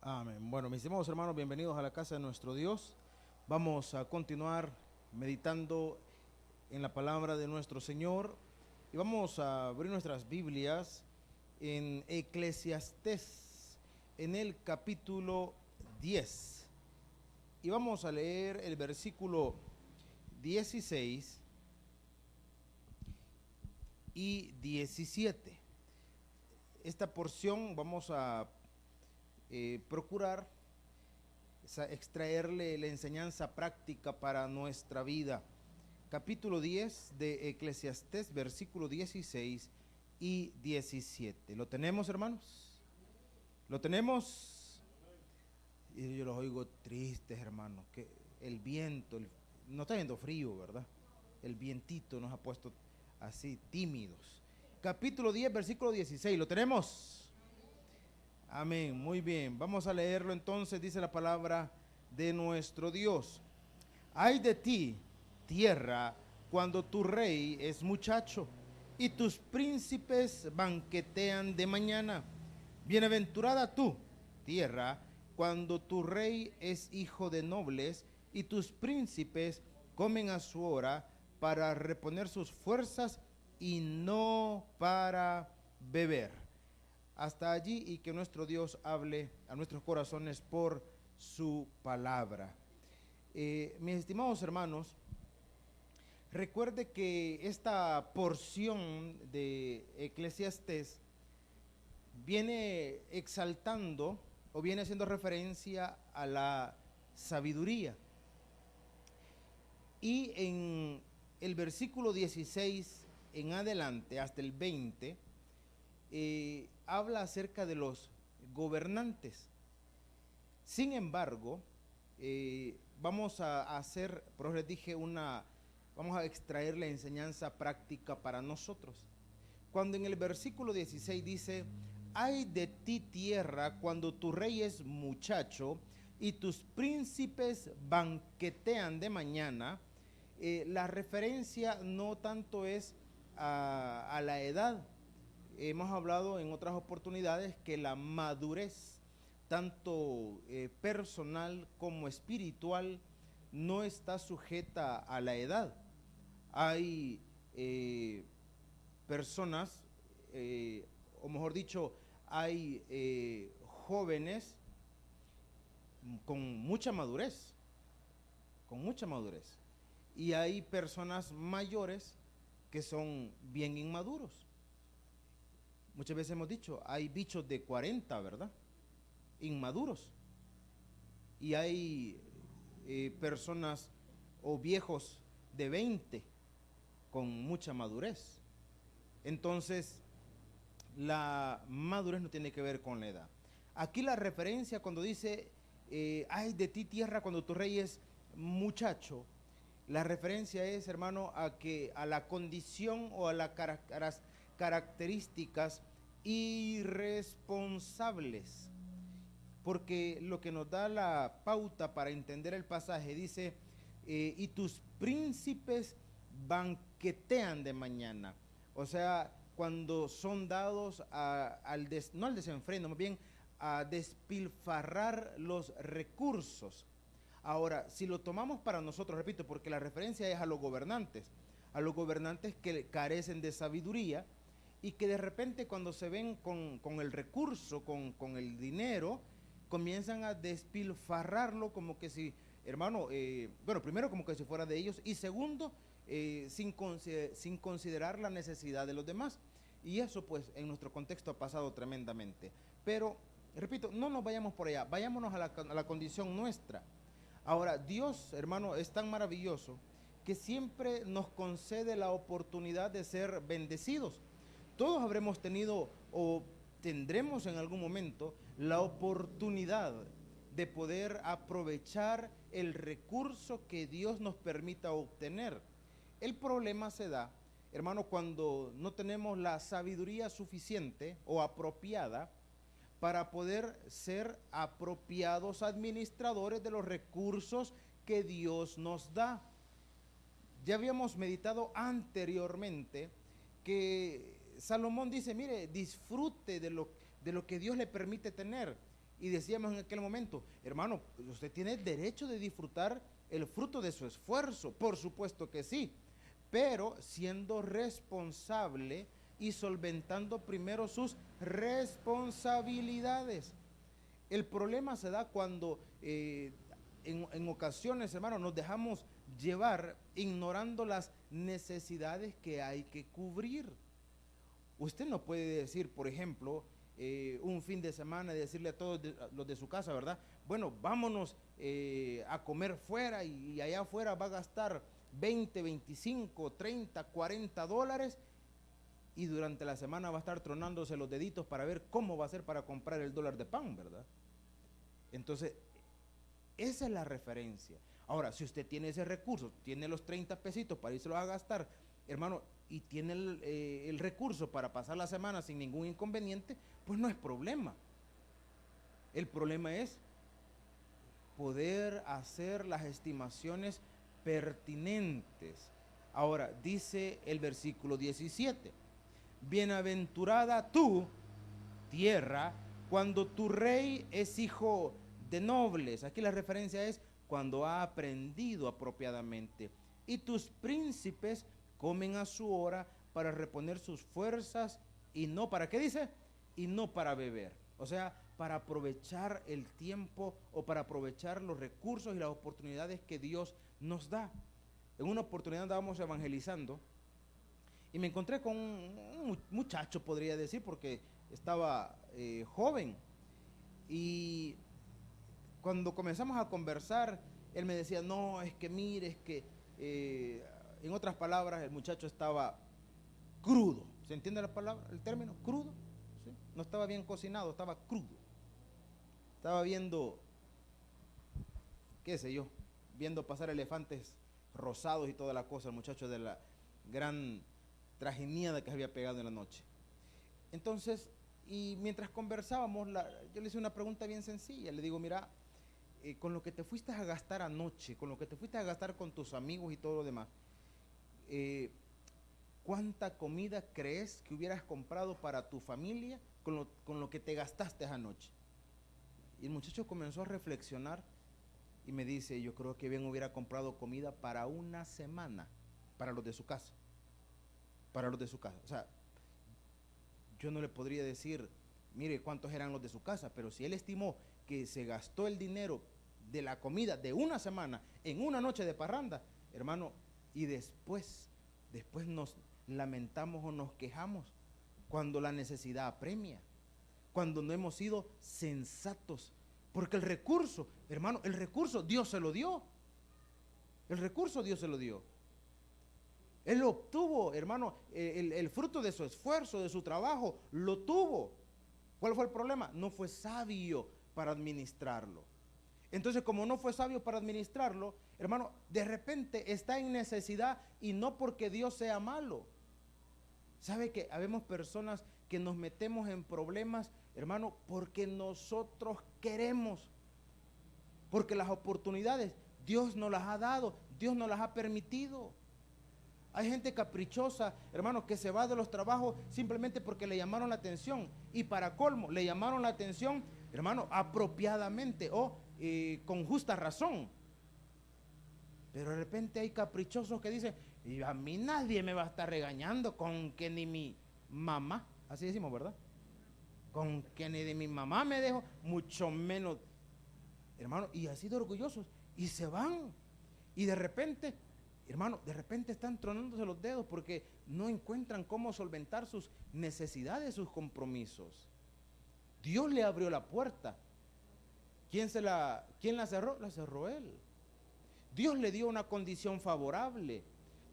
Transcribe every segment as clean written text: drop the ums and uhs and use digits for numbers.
Amén. Bueno, mis estimados hermanos, bienvenidos a la casa de nuestro Dios. Vamos a continuar meditando en la palabra de nuestro Señor y vamos a abrir nuestras Biblias en Eclesiastés, en el capítulo 10. Y vamos a leer el versículo 16 y 17. Esta porción vamos a procurar extraerle la enseñanza práctica para nuestra vida. Capítulo 10 de Eclesiastés, versículo 16 y 17. ¿Lo tenemos, hermanos? ¿Lo tenemos? Y yo los oigo tristes, hermanos, que el viento, no está haciendo frío, ¿verdad? El vientito nos ha puesto así tímidos. Capítulo 10, versículo 16. ¿Lo tenemos? Amén, muy bien. Vamos a leerlo entonces, dice la palabra de nuestro Dios. Ay de ti, tierra, cuando tu rey es muchacho y tus príncipes banquetean de mañana. Bienaventurada tú, tierra, cuando tu rey es hijo de nobles y tus príncipes comen a su hora para reponer sus fuerzas y no para beber. Hasta allí, y que nuestro Dios hable a nuestros corazones por su palabra. Mis estimados hermanos, recuerde que esta porción de Eclesiastés viene exaltando o viene haciendo referencia a la sabiduría. Y en el versículo 16 en adelante, hasta el 20, habla acerca de los gobernantes. Sin embargo, vamos a hacer, por eso les dije, vamos a extraer la enseñanza práctica para nosotros. Cuando en el versículo 16 dice, ay de ti tierra, cuando tu rey es muchacho y tus príncipes banquetean de mañana, la referencia no tanto es a la edad. Hemos hablado en otras oportunidades que la madurez, tanto personal como espiritual, no está sujeta a la edad. Hay personas, o mejor dicho, hay jóvenes con mucha madurez, y hay personas mayores que son bien inmaduros. Muchas veces hemos dicho, hay bichos de 40, ¿verdad? Inmaduros. Y hay personas o viejos de 20 con mucha madurez. Entonces, la madurez no tiene que ver con la edad. Aquí la referencia cuando dice, ay de ti tierra cuando tu rey es muchacho, la referencia es, hermano, a la condición o a las características irresponsables, porque lo que nos da la pauta para entender el pasaje dice, y tus príncipes banquetean de mañana, o sea, cuando son dados no al desenfreno, más bien a despilfarrar los recursos. Ahora, si lo tomamos para nosotros, repito, porque la referencia es a los gobernantes que carecen de sabiduría, y que de repente cuando se ven con el recurso, con el dinero, comienzan a despilfarrarlo como que si, hermano, bueno, primero como que si fuera de ellos, y segundo, sin considerar la necesidad de los demás. Y eso pues en nuestro contexto ha pasado tremendamente. Pero, repito, no nos vayamos por allá, vayámonos a la condición nuestra. Ahora, Dios, hermano, es tan maravilloso que siempre nos concede la oportunidad de ser bendecidos. Todos habremos tenido o tendremos en algún momento la oportunidad de poder aprovechar el recurso que Dios nos permita obtener. El problema se da, hermano, cuando no tenemos la sabiduría suficiente o apropiada para poder ser apropiados administradores de los recursos que Dios nos da. Ya habíamos meditado anteriormente que Salomón dice, mire, disfrute de lo que Dios le permite tener. Y decíamos en aquel momento, hermano, usted tiene derecho de disfrutar el fruto de su esfuerzo, por supuesto que sí, pero siendo responsable y solventando primero sus responsabilidades. El problema se da cuando en ocasiones, hermano, nos dejamos llevar ignorando las necesidades que hay que cubrir. Usted no puede decir, por ejemplo, un fin de semana, decirle a todos los de su casa, ¿verdad? Bueno, vámonos a comer fuera y allá afuera va a gastar 20, 25, 30, 40 dólares y durante la semana va a estar tronándose los deditos para ver cómo va a ser para comprar el dólar de pan, ¿verdad? Entonces, esa es la referencia. Ahora, si usted tiene ese recurso, tiene los 30 pesitos para irse a gastar, hermano, y tiene el recurso para pasar la semana sin ningún inconveniente, pues no es problema. El problema es poder hacer las estimaciones pertinentes. Ahora, dice el versículo 17, bienaventurada tú, tierra, cuando tu rey es hijo de nobles. Aquí la referencia es cuando ha aprendido apropiadamente. Y tus príncipes comen a su hora para reponer sus fuerzas y no, ¿para qué dice? Y no para beber. O sea, para aprovechar el tiempo o para aprovechar los recursos y las oportunidades que Dios nos da. En una oportunidad andábamos evangelizando y me encontré con un muchacho, podría decir, porque estaba joven. Y cuando comenzamos a conversar, él me decía, no, es que mire, es que, en otras palabras, el muchacho estaba crudo. ¿Se entiende la palabra, el término? Crudo. ¿Sí? No estaba bien cocinado, estaba crudo. Estaba viendo, qué sé yo, viendo pasar elefantes rosados y toda la cosa, el muchacho de la gran trajinada que se había pegado en la noche. Entonces, y mientras conversábamos, yo le hice una pregunta bien sencilla. Le digo, mira, con lo que te fuiste a gastar anoche, con lo que te fuiste a gastar con tus amigos y todo lo demás, ¿cuánta comida crees que hubieras comprado para tu familia con lo que te gastaste anoche? Y el muchacho comenzó a reflexionar y me dice, yo creo que bien hubiera comprado comida para una semana, para los de su casa. Para los de su casa. O sea, yo no le podría decir, mire cuántos eran los de su casa, pero si él estimó que se gastó el dinero de la comida de una semana en una noche de parranda, hermano, y después nos lamentamos o nos quejamos cuando la necesidad apremia, cuando no hemos sido sensatos, porque el recurso, hermano, el recurso Dios se lo dio. El recurso Dios se lo dio. Él obtuvo, hermano, el fruto de su esfuerzo, de su trabajo, lo tuvo. ¿Cuál fue el problema? No fue sabio para administrarlo. Entonces, como no fue sabio para administrarlo, hermano, de repente está en necesidad y no porque Dios sea malo. ¿Sabe que habemos personas que nos metemos en problemas, hermano, porque nosotros queremos? Porque las oportunidades Dios nos las ha dado, Dios nos las ha permitido. Hay gente caprichosa, hermano, que se va de los trabajos simplemente porque le llamaron la atención. Y para colmo, le llamaron la atención, hermano, apropiadamente o con justa razón. Pero de repente hay caprichosos que dicen, y a mí nadie me va a estar regañando con que ni mi mamá, así decimos, ¿verdad? Con que ni de mi mamá me dejo, mucho menos, hermano, y así de orgullosos. Y se van. Y de repente, hermano, de repente están tronándose los dedos porque no encuentran cómo solventar sus necesidades, sus compromisos. Dios le abrió la puerta. ¿Quién la cerró? La cerró Él. Dios le dio una condición favorable.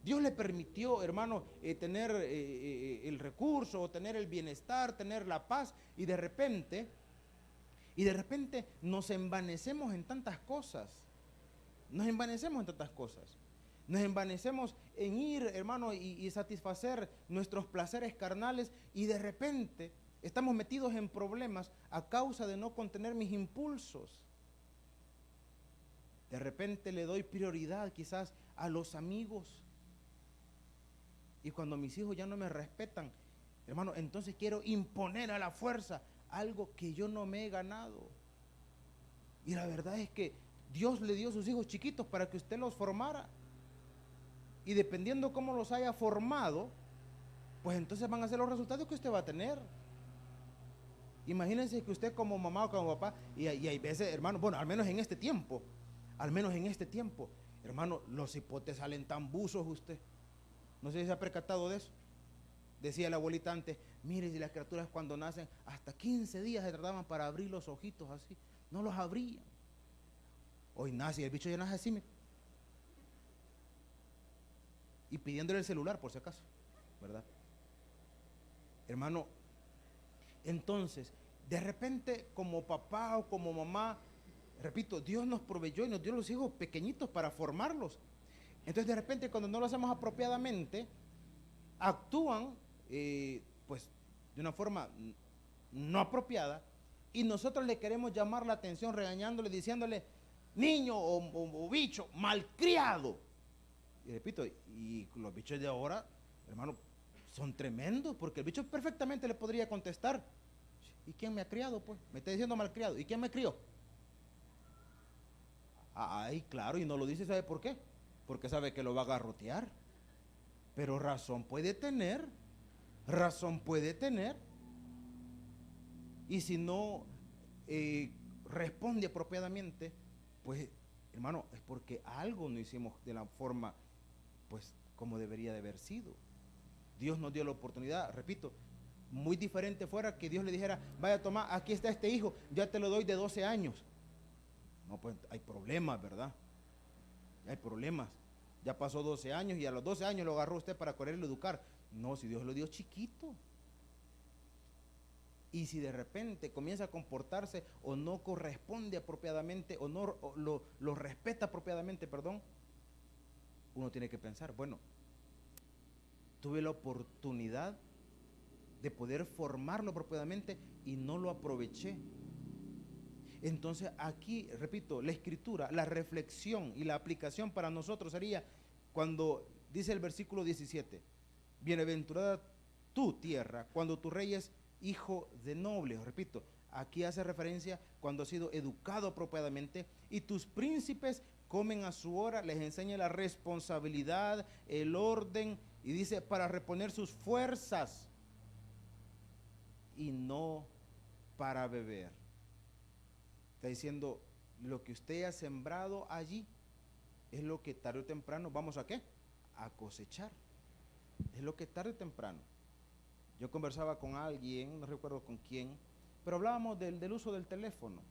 Dios le permitió, hermano, tener el recurso, tener el bienestar, tener la paz, y de repente nos envanecemos en tantas cosas. Nos envanecemos en tantas cosas. Nos envanecemos en ir, hermano, y satisfacer nuestros placeres carnales, y de repente estamos metidos en problemas a causa de no contener mis impulsos. De repente le doy prioridad quizás a los amigos. Y cuando mis hijos ya no me respetan, hermano, entonces quiero imponer a la fuerza algo que yo no me he ganado. Y la verdad es que Dios le dio a sus hijos chiquitos para que usted los formara. Y dependiendo cómo los haya formado, pues entonces van a ser los resultados que usted va a tener. Imagínense que usted como mamá o como papá, y hay veces, hermano, bueno, al menos en este tiempo, hermano, los hipotes salen tan buzos usted. No sé si se ha percatado de eso. Decía la abuelita antes, mire, si las criaturas cuando nacen, hasta 15 días se trataban para abrir los ojitos así, no los abrían. Hoy nace y el bicho ya nace así, y pidiéndole el celular por si acaso, ¿verdad? Hermano, entonces, de repente como papá o como mamá, repito, Dios nos proveyó y nos dio los hijos pequeñitos para formarlos. Entonces de repente cuando no lo hacemos apropiadamente, actúan pues de una forma no apropiada, y nosotros le queremos llamar la atención regañándole, diciéndole, niño o bicho, malcriado. Y repito, y los bichos de ahora, hermano, son tremendos, porque el bicho perfectamente le podría contestar, ¿y quién me ha criado? Pues me está diciendo malcriado, ¿y quién me crió? Ay, claro, y no lo dice, ¿sabe por qué? Porque sabe que lo va a garrotear. Pero razón puede tener. Y si no responde apropiadamente, pues, hermano, es porque algo no hicimos de la forma, pues, como debería de haber sido. Dios nos dio la oportunidad, repito, muy diferente fuera que Dios le dijera, vaya, toma, aquí está este hijo, ya te lo doy de 12 años. No, pues hay problemas, ¿verdad? Hay problemas. Ya pasó 12 años y a los 12 años lo agarró usted para quererlo educar. No, si Dios lo dio chiquito. Y si de repente comienza a comportarse o no corresponde apropiadamente o no lo respeta apropiadamente, perdón, uno tiene que pensar, bueno, tuve la oportunidad de poder formarlo apropiadamente y no lo aproveché. Entonces aquí, repito, la escritura, la reflexión y la aplicación para nosotros sería cuando dice el versículo 17, bienaventurada tu tierra, cuando tu rey es hijo de nobles. Repito, aquí hace referencia cuando ha sido educado apropiadamente y tus príncipes comen a su hora, les enseña la responsabilidad, el orden, y dice para reponer sus fuerzas y no para beber. Está diciendo, lo que usted ha sembrado allí es lo que tarde o temprano vamos a ¿qué? A cosechar. Es lo que tarde o temprano. Yo conversaba con alguien, no recuerdo con quién, pero hablábamos del uso del teléfono.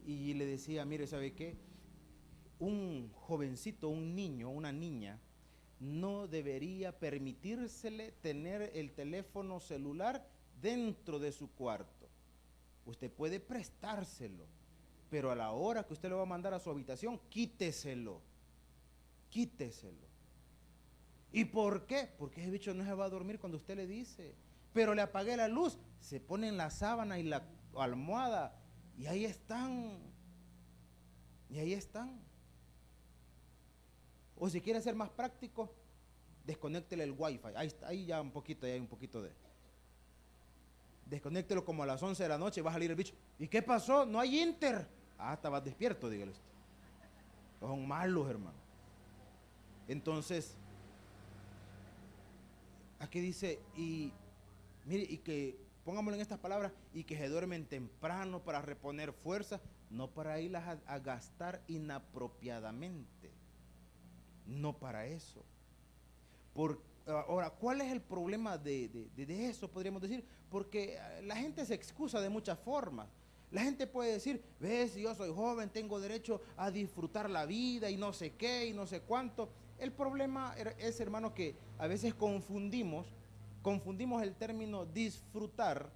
Y le decía, mire, ¿sabe qué? Un jovencito, un niño, una niña, no debería permitírsele tener el teléfono celular dentro de su cuarto. Usted puede prestárselo, pero a la hora que usted lo va a mandar a su habitación, quíteselo. ¿Y por qué? Porque ese bicho no se va a dormir cuando usted le dice. Pero le apagué la luz, se pone en la sábana y la almohada, y ahí están. O si quiere ser más práctico, desconéctele el wifi. Ahí ya un poquito de. Desconéctelo como a las 11 de la noche, va a salir el bicho. ¿Y qué pasó? No hay inter. Estabas despierto, dígale usted. Son malos, hermano. Entonces, aquí dice, y mire, y que, pongámoslo en estas palabras, y que se duermen temprano para reponer fuerzas, no para irlas a gastar inapropiadamente. No para eso. Ahora, ¿cuál es el problema de eso? Podríamos decir, porque la gente se excusa de muchas formas. La gente puede decir, ves, si yo soy joven, tengo derecho a disfrutar la vida y no sé qué y no sé cuánto. El problema es, hermano, que a veces confundimos el término disfrutar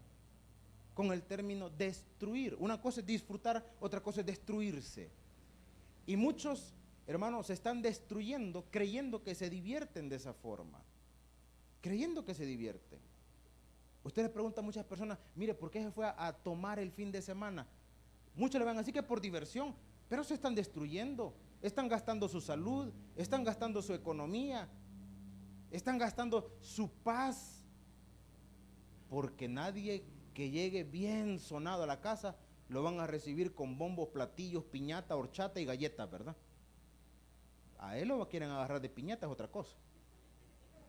con el término destruir. Una cosa es disfrutar, otra cosa es destruirse. Y muchos, hermanos, se están destruyendo creyendo que se divierten de esa forma. Creyendo que se divierten. Usted le pregunta a muchas personas, mire, ¿por qué se fue a tomar el fin de semana? Muchos le van a decir que por diversión, pero se están destruyendo. Están gastando su salud, están gastando su economía, están gastando su paz, porque nadie que llegue bien sonado a la casa lo van a recibir con bombos, platillos, piñata, horchata y galletas, ¿verdad? A él lo quieren agarrar de piñata, es otra cosa.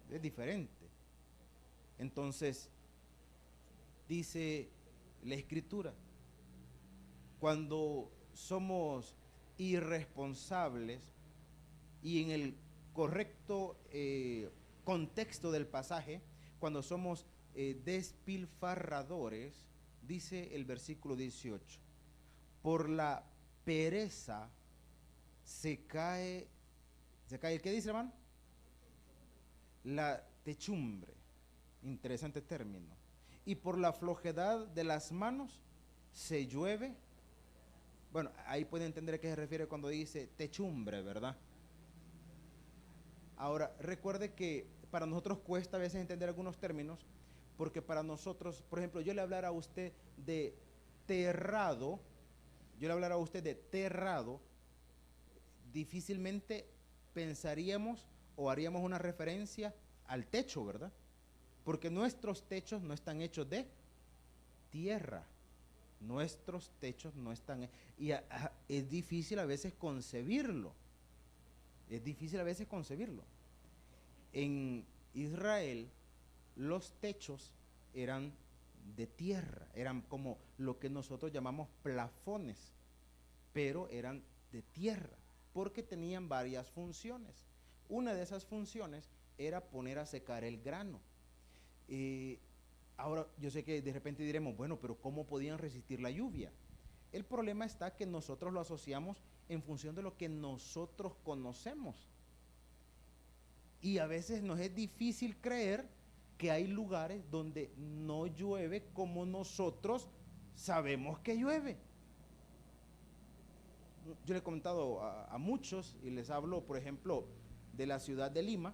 Es diferente. Entonces, dice la Escritura, cuando somos irresponsables y en el correcto contexto del pasaje, cuando somos despilfarradores, dice el versículo 18, por la pereza se cae, ¿el qué dice, hermano? La techumbre, interesante término. Y por la flojedad de las manos se llueve. Bueno, ahí puede entender a qué se refiere cuando dice techumbre, ¿verdad? Ahora, recuerde que para nosotros cuesta a veces entender algunos términos, porque para nosotros, por ejemplo, yo le hablara a usted de terrado, difícilmente pensaríamos o haríamos una referencia al techo, ¿verdad? Porque nuestros techos no están hechos de tierra. Nuestros techos no están... Y es difícil a veces concebirlo. En Israel, los techos eran de tierra, eran como lo que nosotros llamamos plafones, pero eran de tierra, porque tenían varias funciones. Una de esas funciones era poner a secar el grano. Ahora, yo sé que de repente diremos, bueno, pero ¿cómo podían resistir la lluvia? El problema está que nosotros lo asociamos en función de lo que nosotros conocemos. Y a veces nos es difícil creer que hay lugares donde no llueve como nosotros sabemos que llueve. Yo le he comentado a muchos y les hablo, por ejemplo, de la ciudad de Lima,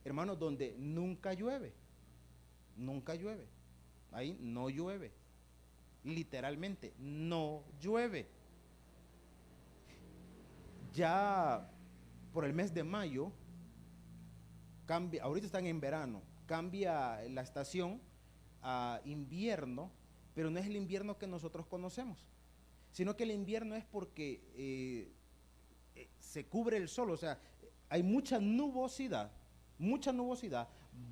hermanos, donde nunca llueve. Ahí no llueve. Literalmente, no llueve. Ya por el mes de mayo, cambia, ahorita están en verano, cambia la estación a invierno, pero no es el invierno que nosotros conocemos, sino que el invierno es porque se cubre el sol, o sea, hay mucha nubosidad,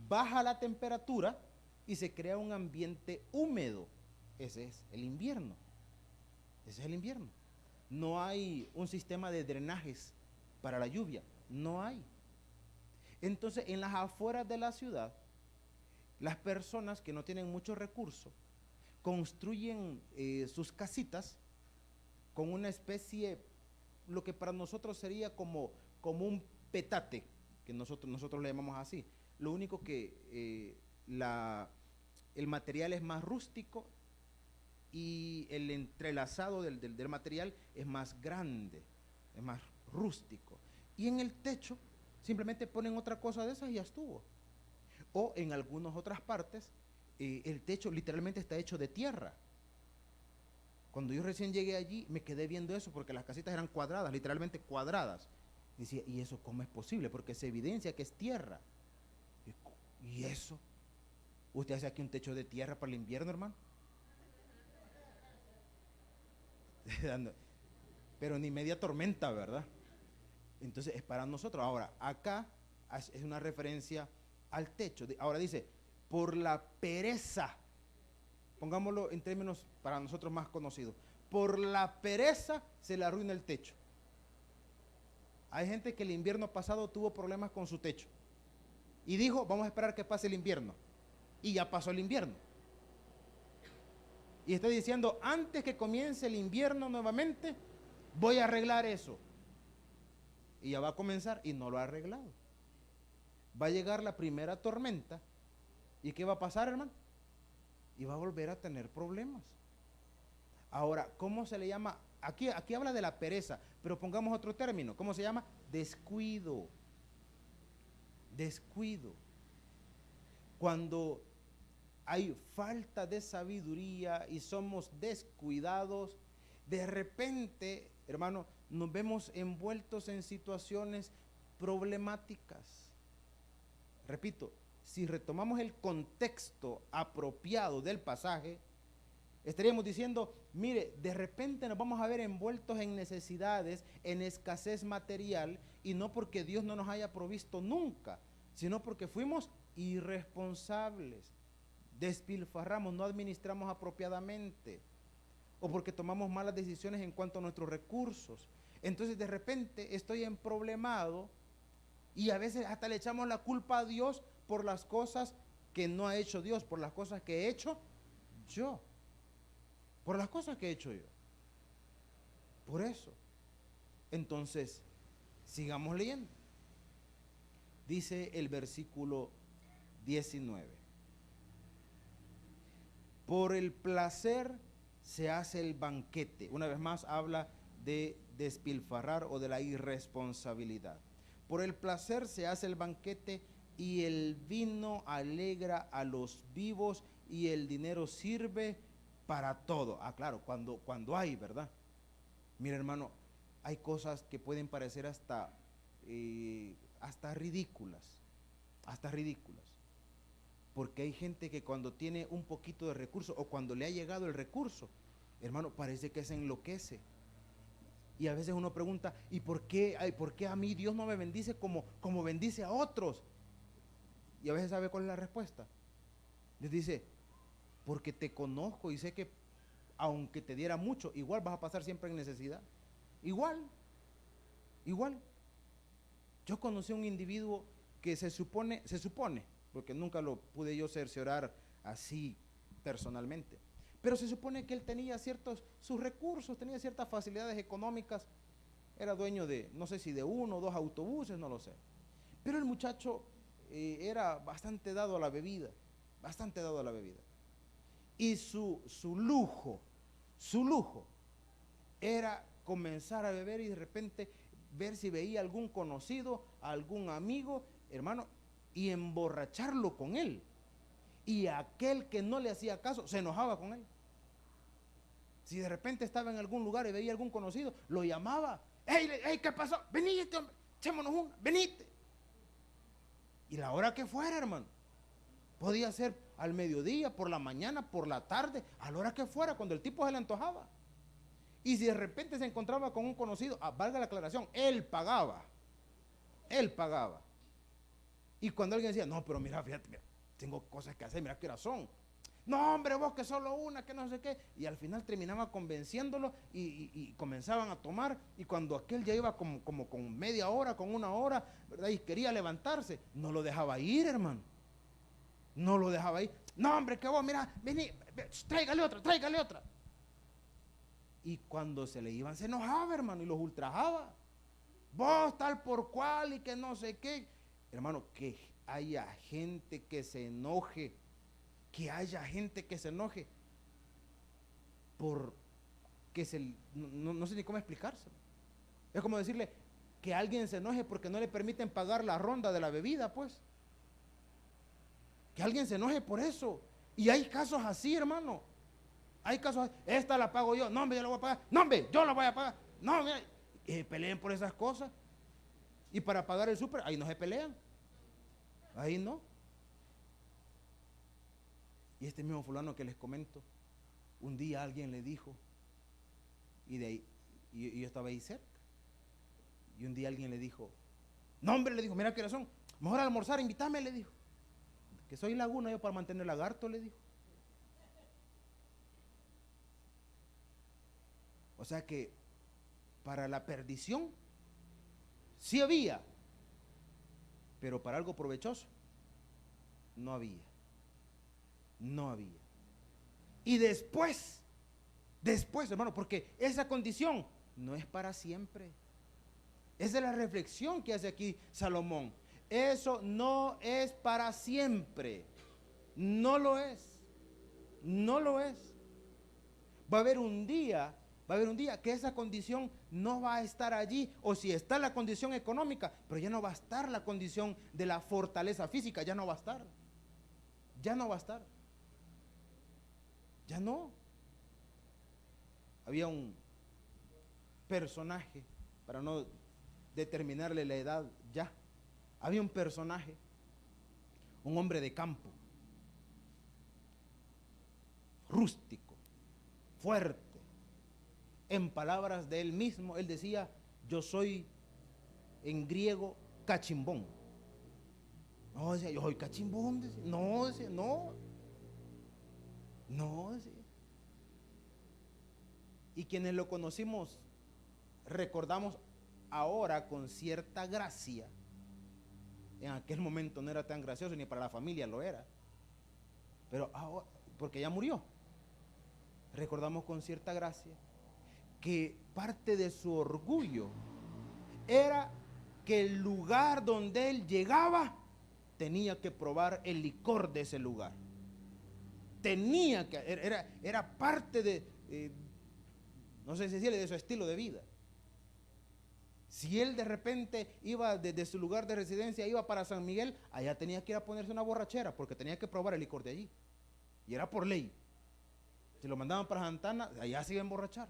baja la temperatura y se crea un ambiente húmedo. Ese es el invierno. No hay un sistema de drenajes para la lluvia, no hay. Entonces, en las afueras de la ciudad, las personas que no tienen muchos recursos construyen sus casitas con una especie, lo que para nosotros sería como un petate, que nosotros le llamamos así. Lo único que el material es más rústico y el entrelazado del material es más grande, es más rústico. Y en el techo simplemente ponen otra cosa de esas y ya estuvo. O en algunas otras partes, el techo literalmente está hecho de tierra. Cuando yo recién llegué allí, me quedé viendo eso, porque las casitas eran cuadradas, literalmente cuadradas. Decía, ¿y eso cómo es posible? Porque se evidencia que es tierra. ¿Y eso? ¿Usted hace aquí un techo de tierra para el invierno, hermano? Pero ni media tormenta, ¿verdad? Entonces es para nosotros. Ahora, acá es una referencia al techo. Ahora dice, por la pereza, pongámoslo en términos para nosotros más conocidos, por la pereza se le arruina el techo. Hay gente que el invierno pasado tuvo problemas con su techo y dijo, vamos a esperar que pase el invierno, y ya pasó el invierno. Y estoy diciendo, antes que comience el invierno nuevamente, voy a arreglar eso. Y ya va a comenzar y no lo ha arreglado. Va a llegar la primera tormenta. ¿Y qué va a pasar, hermano? Y va a volver a tener problemas. Ahora, ¿cómo se le llama? Aquí habla de la pereza, pero pongamos otro término. ¿Cómo se llama? Descuido. Descuido. Cuando hay falta de sabiduría y somos descuidados, de repente, hermano, nos vemos envueltos en situaciones problemáticas. Repito, si retomamos el contexto apropiado del pasaje, Estaríamos diciendo, mire, de repente nos vamos a ver envueltos en necesidades, en escasez material, y no porque Dios no nos haya provisto nunca, sino porque fuimos irresponsables, despilfarramos, no administramos apropiadamente, o porque tomamos malas decisiones en cuanto a nuestros recursos. Entonces de repente estoy emproblemado y a veces hasta le echamos la culpa a Dios por las cosas que no ha hecho Dios, por las cosas que he hecho yo. Por las cosas que he hecho yo. Por eso. Entonces, sigamos leyendo. Dice el versículo 19. Por el placer se hace el banquete. Una vez más habla de despilfarrar o de la irresponsabilidad. Por el placer se hace el banquete y el vino alegra a los vivos y el dinero sirve para todo. Ah, claro, cuando hay, ¿verdad? Mira, hermano, hay cosas que pueden parecer hasta ridículas, porque hay gente que cuando tiene un poquito de recurso o cuando le ha llegado el recurso, hermano, parece que se enloquece. Y a veces uno pregunta, ¿y por qué a mí Dios no me bendice como bendice a otros? Y a veces, ¿sabe cuál es la respuesta? Dios dice, porque te conozco y sé que aunque te diera mucho, igual vas a pasar siempre en necesidad. Igual. Yo conocí a un individuo que se supone, porque nunca lo pude yo cerciorar así personalmente, pero se supone que él tenía sus recursos, tenía ciertas facilidades económicas, era dueño de, no sé si de 1 o 2 autobuses, no lo sé, pero el muchacho era bastante dado a la bebida, y su lujo era comenzar a beber y de repente ver si veía algún conocido, algún amigo, hermano, y emborracharlo con él. Y aquel que no le hacía caso se enojaba con él. Si de repente estaba en algún lugar y veía algún conocido, lo llamaba. ¡Ey, qué pasó! Vení, hombre, echémonos una, venite. Y la hora que fuera, hermano. Podía ser al mediodía, por la mañana, por la tarde, a la hora que fuera, cuando el tipo se le antojaba. Y si de repente se encontraba con un conocido, valga la aclaración, él pagaba. Y cuando alguien decía, no, pero mira, fíjate, mira, tengo cosas que hacer, mira qué horas son. No, hombre, vos que solo una, que no sé qué. Y al final terminaba convenciéndolo y comenzaban a tomar. Y cuando aquel ya iba como con media hora, con 1 hora, ¿verdad? Y quería levantarse, no lo dejaba ir, hermano. No lo dejaba ir. No, hombre, que vos, mira, vení, tráigale otra. Y cuando se le iban, se enojaba, hermano, y los ultrajaba. Vos tal por cual y que no sé qué. Hermano, que haya gente que se enoje, no sé ni cómo explicárselo. Es como decirle que alguien se enoje porque no le permiten pagar la ronda de la bebida, pues. Que alguien se enoje por eso. Y hay casos así, hermano. Hay casos así. Esta la pago yo. No, hombre, yo la voy a pagar. No, hombre, yo la voy a pagar. No, mira. Peleen por esas cosas. Y para pagar el súper, ahí no se pelean. Ahí no. Y este mismo fulano que les comento, un día alguien le dijo, y de ahí, y yo estaba ahí cerca, y un día alguien le dijo, no, hombre, le dijo, mira qué razón, mejor almorzar, invítame, le dijo, que soy laguna yo para mantener lagarto, le dijo. O sea que para la perdición sí había, pero para algo provechoso no había. Y después, hermano, porque esa condición no es para siempre. Esa es la reflexión que hace aquí Salomón. Eso no es para siempre. No lo es. Va a haber un día que esa condición no va a estar allí, o si está la condición económica, pero ya no va a estar la condición de la fortaleza física, ya no va a estar. Ya no. Había un personaje, para no determinarle la edad ya, había un personaje, un hombre de campo, rústico, fuerte. En palabras de él mismo, él decía, yo soy en griego cachimbón. No, decía, yo soy cachimbón. Decía. No, decía, no. No, decía. Y quienes lo conocimos, recordamos ahora con cierta gracia. En aquel momento no era tan gracioso, ni para la familia lo era. Pero ahora, porque ya murió, recordamos con cierta gracia que parte de su orgullo era que el lugar donde él llegaba tenía que probar el licor de ese lugar. Tenía que, era parte de, no sé si decirle, de su estilo de vida. Si él de repente iba desde su lugar de residencia, iba para San Miguel, allá tenía que ir a ponerse una borrachera, porque tenía que probar el licor de allí. Y era por ley. Si lo mandaban para Santana, allá se iba a emborrachar.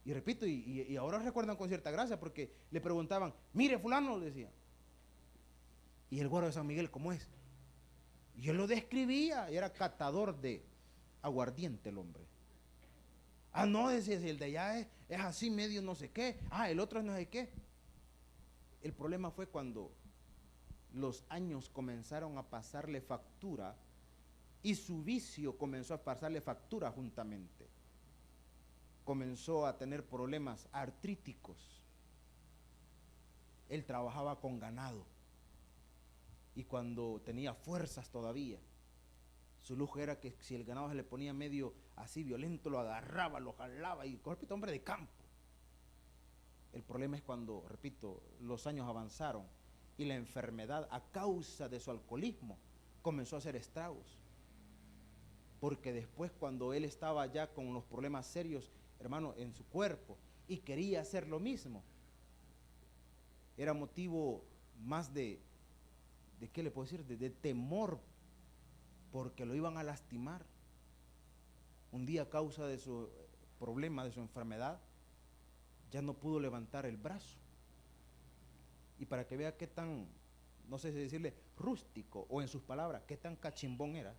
Y repito, y ahora recuerdan con cierta gracia, porque le preguntaban, mire fulano, le decía. Y el güero de San Miguel, ¿cómo es? Y él lo describía, y era catador de aguardiente el hombre. Ah, no, decía, si el de allá es así medio no sé qué. Ah, el otro es no sé qué. El problema fue cuando los años comenzaron a pasarle factura y su vicio comenzó a pasarle factura juntamente. Comenzó a tener problemas artríticos. Él trabajaba con ganado y cuando tenía fuerzas todavía, su lujo era que si el ganado se le ponía medio así violento, lo agarraba, lo jalaba y, repito, hombre de campo. El problema es cuando, repito, los años avanzaron y la enfermedad a causa de su alcoholismo comenzó a hacer estragos. Porque después cuando él estaba ya con los problemas serios, hermano, en su cuerpo y quería hacer lo mismo, era motivo más ¿de qué le puedo decir? De temor, porque lo iban a lastimar. Un día a causa de su problema, de su enfermedad, ya no pudo levantar el brazo. Y para que vea qué tan, no sé si decirle rústico o en sus palabras, qué tan cachimbón era,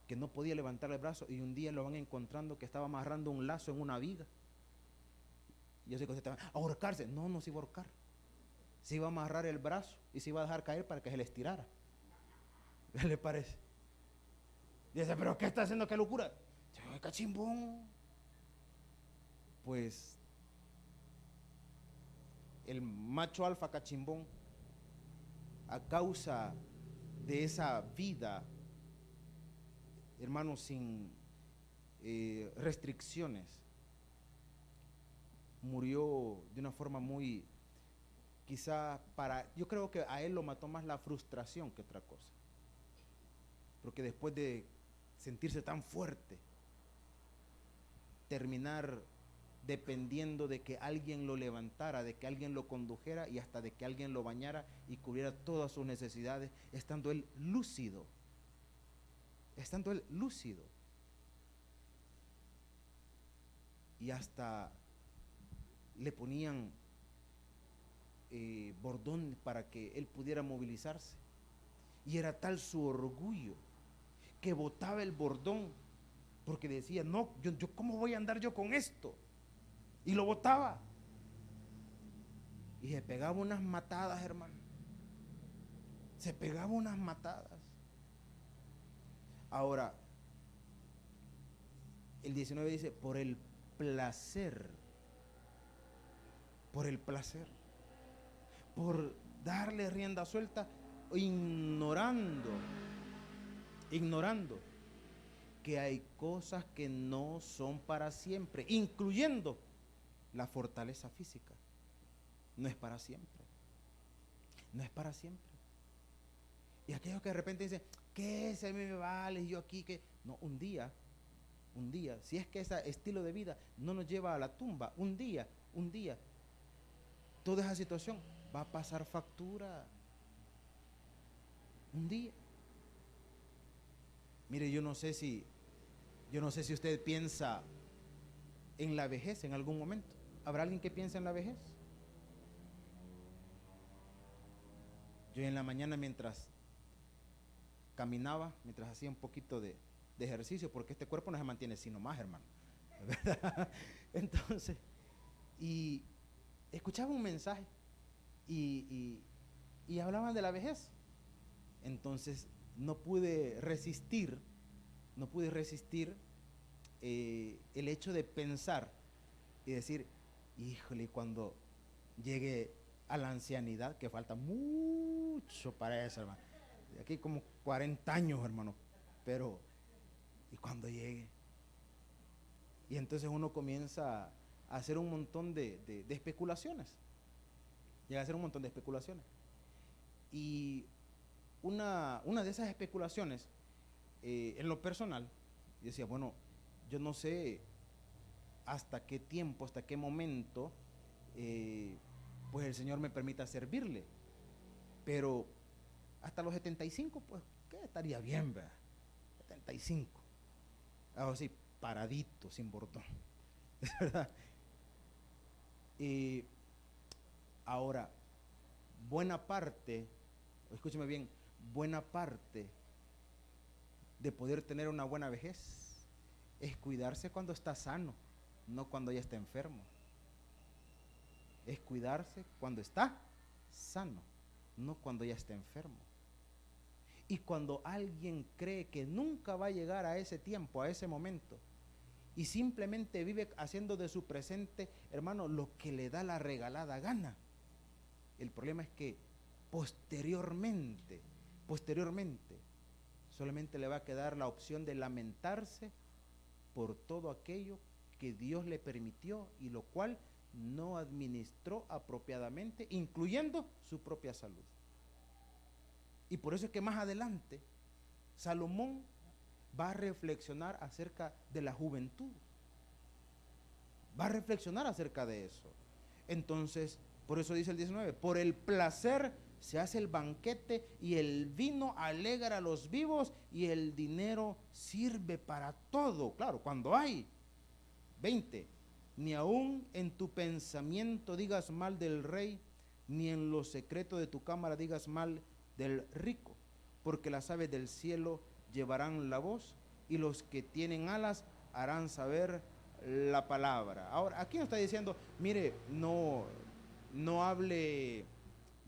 que no podía levantar el brazo y un día lo van encontrando que estaba amarrando un lazo en una viga. Y yo sé que usted estaba, ¿a ahorcarse? No, no se iba a ahorcar. Se iba a amarrar el brazo y se iba a dejar caer para que se le estirara. ¿Qué le parece? Dice, ¿pero qué está haciendo? ¿Qué locura? Yo, cachimbón. Pues el macho alfa cachimbón, a causa de esa vida, hermanos, sin restricciones, murió de una forma muy, quizá yo creo que a él lo mató más la frustración que otra cosa, porque después de sentirse tan fuerte, terminar dependiendo de que alguien lo levantara, de que alguien lo condujera y hasta de que alguien lo bañara y cubriera todas sus necesidades, estando él lúcido. Estando él lúcido. Y hasta le ponían bordón para que él pudiera movilizarse. Y era tal su orgullo que botaba el bordón, porque decía, no, yo ¿cómo voy a andar yo con esto? Y lo botaba. Y se pegaba unas matadas, hermano. Se pegaba unas matadas. Ahora, el 19 dice, por el placer, por darle rienda suelta, ignorando que hay cosas que no son para siempre, incluyendo la fortaleza física. No es para siempre. No es para siempre. Y aquellos que de repente dicen, ¿qué se me vale? Y yo aquí, que no, un día, si es que ese estilo de vida no nos lleva a la tumba, un día, toda esa situación va a pasar factura. Un día. Mire, yo no sé si usted piensa en la vejez en algún momento. ¿Habrá alguien que piense en la vejez? Yo en la mañana mientras caminaba, mientras hacía un poquito de de ejercicio, porque este cuerpo no se mantiene sino más, hermano, ¿verdad? Entonces, y escuchaba un mensaje y hablaban de la vejez. Entonces no pude resistir el hecho de pensar y decir, híjole, cuando llegue a la ancianidad, que falta mucho para eso, hermano, de aquí como 40 años, hermano, pero y cuando llegue, y entonces uno comienza a hacer un montón de especulaciones, llega a hacer un montón de especulaciones, y una de esas especulaciones, en lo personal, decía, bueno, yo no sé hasta qué tiempo, hasta qué momento, pues el Señor me permita servirle, pero hasta los 75, pues, ¿qué estaría bien, verdad? 75, así, paradito, sin bordón, ¿verdad? Ahora, buena parte, escúcheme bien, buena parte de poder tener una buena vejez es cuidarse cuando está sano, no cuando ya está enfermo. Es cuidarse cuando está sano, no cuando ya está enfermo. Y cuando alguien cree que nunca va a llegar a ese tiempo, a ese momento, y simplemente vive haciendo de su presente, hermano, lo que le da la regalada gana, el problema es que posteriormente, solamente le va a quedar la opción de lamentarse por todo aquello que Dios le permitió y lo cual no administró apropiadamente, incluyendo su propia salud. Y por eso es que más adelante Salomón va a reflexionar acerca de la juventud. Va a reflexionar acerca de eso. Entonces, por eso dice el 19, por el placer se hace el banquete y el vino alegra a los vivos y el dinero sirve para todo. Claro, cuando hay. 20, ni aun en tu pensamiento digas mal del rey, ni en lo secreto de tu cámara digas mal del rico, porque las aves del cielo llevarán la voz y los que tienen alas harán saber la palabra. Ahora, aquí nos está diciendo, mire, no hable,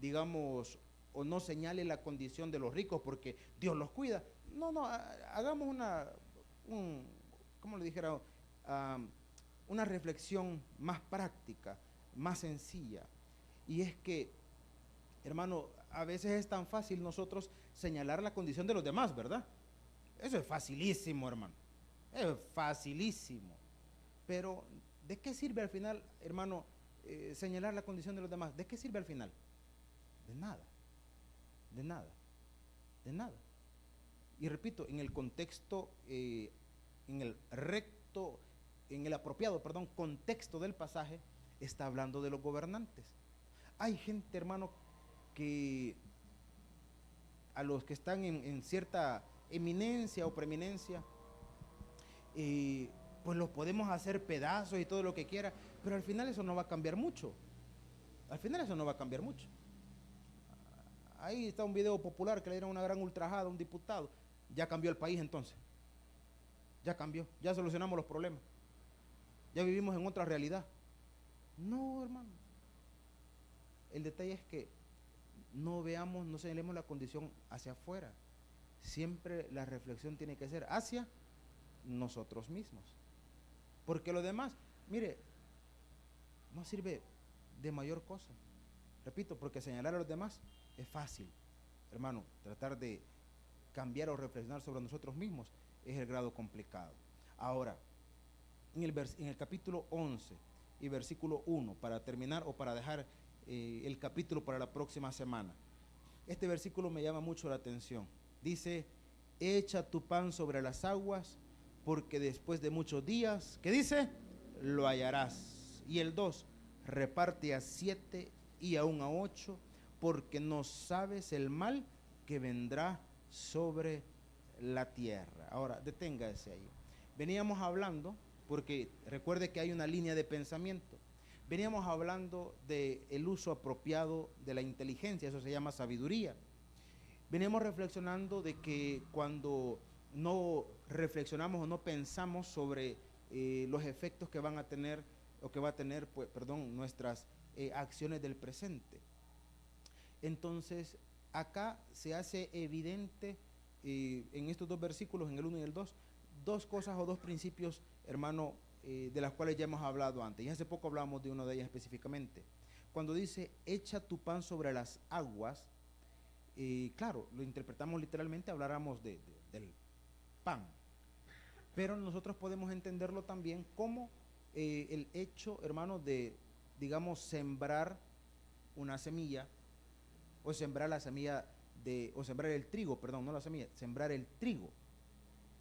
digamos, o no señale la condición de los ricos porque Dios los cuida. No, hagamos ¿cómo le dijera? Una reflexión más práctica, más sencilla. Y es que, hermano, a veces es tan fácil nosotros señalar la condición de los demás, ¿verdad? Eso es facilísimo, hermano. Es facilísimo. Pero, ¿de qué sirve al final, hermano, señalar la condición de los demás? ¿De qué sirve al final? De nada. De nada. De nada. Y repito, en el contexto, en el apropiado contexto del pasaje, está hablando de los gobernantes. Hay gente, hermano, que a los que están en cierta eminencia o preeminencia, pues los podemos hacer pedazos y todo lo que quiera, pero al final eso no va a cambiar mucho. Al final eso no va a cambiar mucho. Ahí está un video popular que le dieron una gran ultrajada a un diputado. Ya cambió el país entonces. Ya cambió, ya solucionamos los problemas. Ya vivimos en otra realidad. No, hermano. El detalle es que no señalemos la condición hacia afuera. Siempre la reflexión tiene que ser hacia nosotros mismos. Porque lo demás, mire, no sirve de mayor cosa. Repito, porque señalar a los demás es fácil. Hermano, tratar de cambiar o reflexionar sobre nosotros mismos es el grado complicado. Ahora, en el capítulo 11 y versículo 1, para terminar o para dejar el capítulo para la próxima semana, este versículo me llama mucho la atención. Dice, echa tu pan sobre las aguas, porque después de muchos días, ¿qué dice? Lo hallarás. Y el 2, reparte a 7 y aún a 8, porque no sabes el mal que vendrá sobre la tierra. Ahora, deténgase ahí. Veníamos hablando, porque recuerde que hay una línea de pensamiento. Veníamos hablando del uso apropiado de la inteligencia, eso se llama sabiduría. Veníamos reflexionando de que cuando no reflexionamos o no pensamos sobre los efectos que van a tener o que va a tener, pues, perdón, nuestras acciones del presente. Entonces, acá se hace evidente en estos dos versículos, en el 1 y el 2, dos cosas o dos principios, hermano, de las cuales ya hemos hablado antes. Y hace poco hablamos de una de ellas específicamente. Cuando dice, echa tu pan sobre las aguas, claro, lo interpretamos literalmente, habláramos del pan. Pero nosotros podemos entenderlo también como el hecho, hermano, de, digamos, sembrar una semilla, o sembrar la semilla o sembrar el trigo, perdón, no la semilla, sembrar el trigo,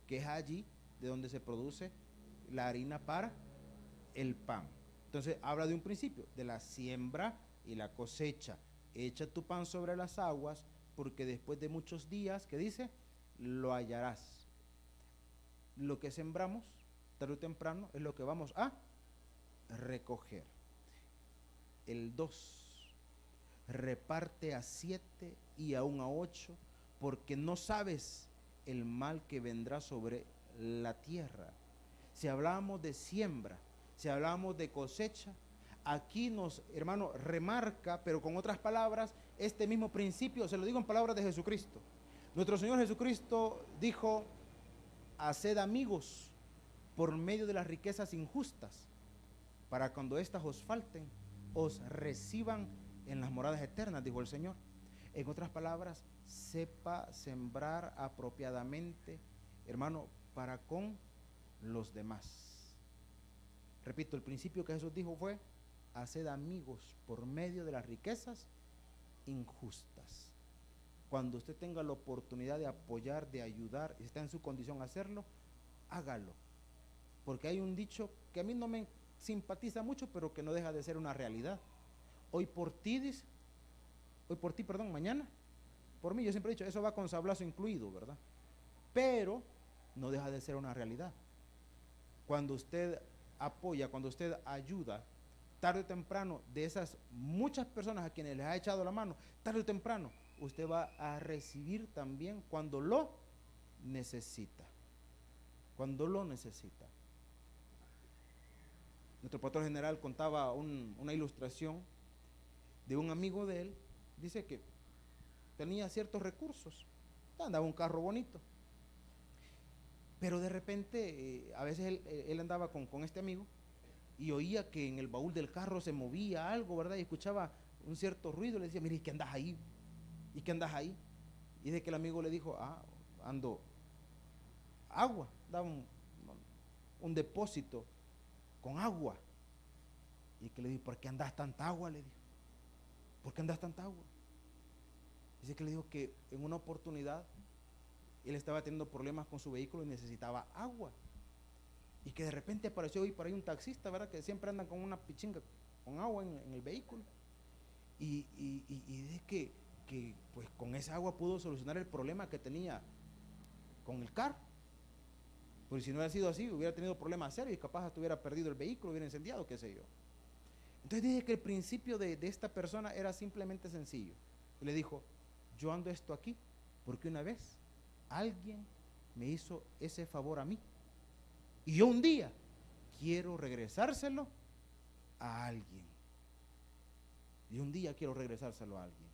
que es allí de donde se produce la harina para el pan. Entonces habla de un principio, de la siembra y la cosecha. Echa tu pan sobre las aguas, porque después de muchos días, ¿qué dice? Lo hallarás. Lo que sembramos, tarde o temprano, es lo que vamos a recoger. El 2. Reparte a 7 y aún a 8, porque no sabes el mal que vendrá sobre la tierra. Si hablamos de siembra, si hablamos de cosecha, aquí nos, hermano, remarca, pero con otras palabras, este mismo principio, se lo digo en palabras de Jesucristo. Nuestro Señor Jesucristo dijo, haced amigos por medio de las riquezas injustas, para cuando éstas os falten, os reciban en las moradas eternas, dijo el Señor. En otras palabras, sepa sembrar apropiadamente, hermano, para con los demás. Repito, el principio que Jesús dijo fue, haced amigos por medio de las riquezas injustas. Cuando usted tenga la oportunidad de apoyar, de ayudar, y está en su condición a hacerlo, hágalo. Porque hay un dicho que a mí no me simpatiza mucho, pero que no deja de ser una realidad. Hoy por ti, dice, perdón, mañana por mí. Yo siempre he dicho, eso va con sablazo incluido, ¿verdad? Pero no deja de ser una realidad. Cuando usted apoya, cuando usted ayuda, tarde o temprano, de esas muchas personas a quienes les ha echado la mano, tarde o temprano, usted va a recibir también cuando lo necesita. Cuando lo necesita. Nuestro pastor general contaba una ilustración de un amigo de él. Dice que tenía ciertos recursos, andaba un carro bonito, pero de repente a veces él andaba con este amigo y oía que en el baúl del carro se movía algo, ¿verdad? Y escuchaba un cierto ruido. Le decía, mire, ¿y qué andas ahí? ¿Y qué andas ahí? Y de que el amigo le dijo, ando agua, daba un depósito con agua. Y que le dijo, ¿por qué andas tanta agua? Le dijo, ¿por qué andas tanta agua? Dice que le dijo que en una oportunidad él estaba teniendo problemas con su vehículo y necesitaba agua. Y que de repente apareció hoy por ahí un taxista, ¿verdad? Que siempre andan con una pichinga con agua en el vehículo. Y dice que pues con esa agua pudo solucionar el problema que tenía con el carro. Porque si no hubiera sido así, hubiera tenido problemas serios y capaz hasta hubiera perdido el vehículo, hubiera incendiado, qué sé yo. Entonces dije que el principio de esta persona era simplemente sencillo. Y le dijo, yo ando esto aquí porque una vez alguien me hizo ese favor a mí. Y yo un día quiero regresárselo a alguien. Y un día quiero regresárselo a alguien.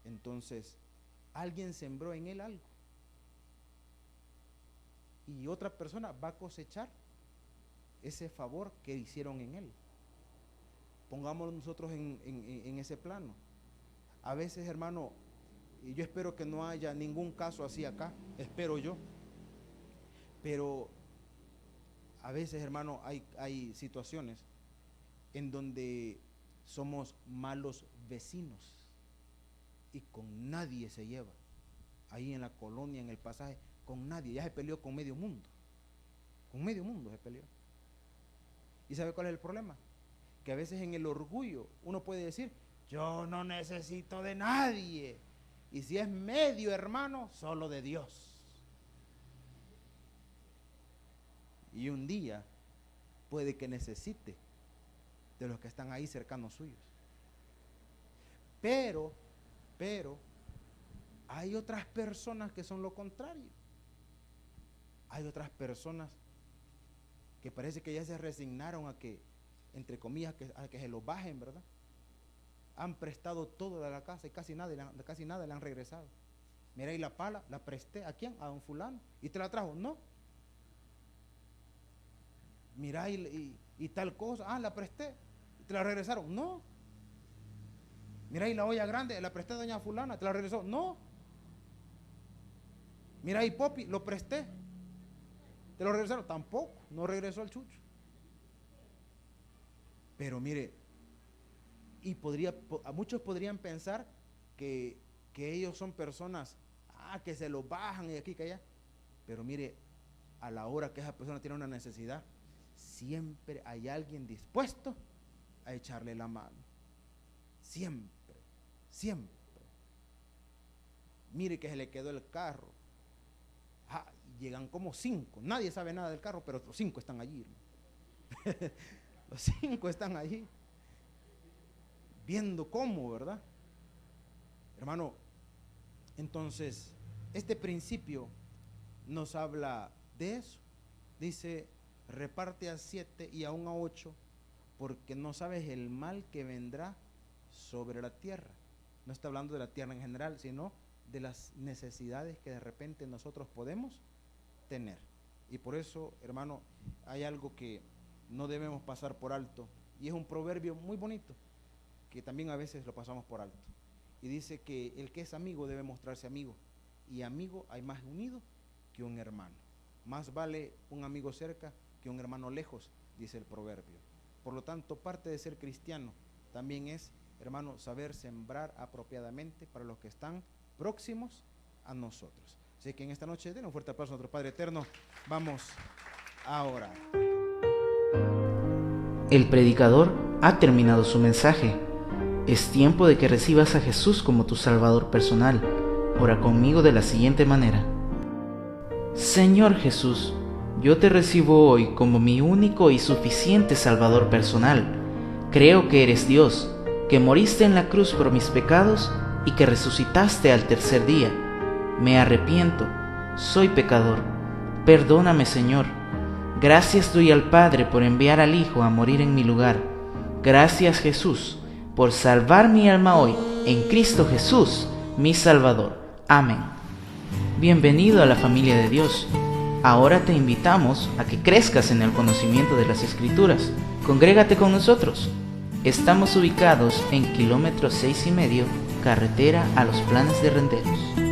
Entonces, alguien sembró en él algo. Y otra persona va a cosechar ese favor que hicieron en él. Pongámonos nosotros en ese plano. A veces, hermano, y yo espero que no haya ningún caso así acá, espero yo. Pero a veces, hermano, hay situaciones en donde somos malos vecinos y con nadie se lleva. Ahí en la colonia, en el pasaje, con nadie. Ya se peleó con medio mundo. Con medio mundo se peleó. ¿Y sabe cuál es el problema? Que a veces en el orgullo uno puede decir, yo no necesito de nadie. Y si es medio hermano, solo de Dios. Y un día puede que necesite de los que están ahí cercanos suyos. Pero hay otras personas que son lo contrario. Hay otras personas que parece que ya se resignaron a que, entre comillas, a que se los bajen, ¿verdad? Han prestado todo de la casa y casi nada le han regresado. Mira, y la pala, la presté, ¿a quién? A don fulano. ¿Y te la trajo? No. Mira, y tal cosa, la presté, ¿te la regresaron? No. Mira, y la olla grande, la presté a doña fulana, ¿te la regresó? No. Mira, y Popi, lo presté, ¿te lo regresaron? Tampoco, no regresó el chucho. Pero mire, y muchos podrían pensar que ellos son personas que se los bajan y aquí que allá. Pero mire, a la hora que esa persona tiene una necesidad, siempre hay alguien dispuesto a echarle la mano. Siempre, siempre. Mire que se le quedó el carro. Llegan como 5, nadie sabe nada del carro, pero los 5 están allí. Los 5 están allí, viendo cómo, ¿verdad? Hermano, entonces, este principio nos habla de eso. Dice, reparte a 7 y aún a 8, porque no sabes el mal que vendrá sobre la tierra. No está hablando de la tierra en general, sino de las necesidades que de repente nosotros podemos tener. Y por eso, hermano, hay algo que no debemos pasar por alto, y es un proverbio muy bonito que también a veces lo pasamos por alto, y dice que el que es amigo debe mostrarse amigo, y amigo hay más unido que un hermano. Más vale un amigo cerca que un hermano lejos, dice el proverbio. Por lo tanto, parte de ser cristiano también es, hermano, saber sembrar apropiadamente para los que están próximos a nosotros. Así que en esta noche, den un fuerte aplauso a nuestro Padre Eterno. Vamos a orar. El predicador ha terminado su mensaje. Es tiempo de que recibas a Jesús como tu Salvador personal. Ora conmigo de la siguiente manera. Señor Jesús, yo te recibo hoy como mi único y suficiente Salvador personal. Creo que eres Dios, que moriste en la cruz por mis pecados y que resucitaste al tercer día. Me arrepiento, soy pecador. Perdóname, Señor. Gracias doy al Padre por enviar al Hijo a morir en mi lugar. Gracias, Jesús, por salvar mi alma hoy en Cristo Jesús, mi Salvador. Amén. Bienvenido a la familia de Dios. Ahora te invitamos a que crezcas en el conocimiento de las Escrituras. Congrégate con nosotros. Estamos ubicados en kilómetro 6,5, carretera a Los Planes de Renderos.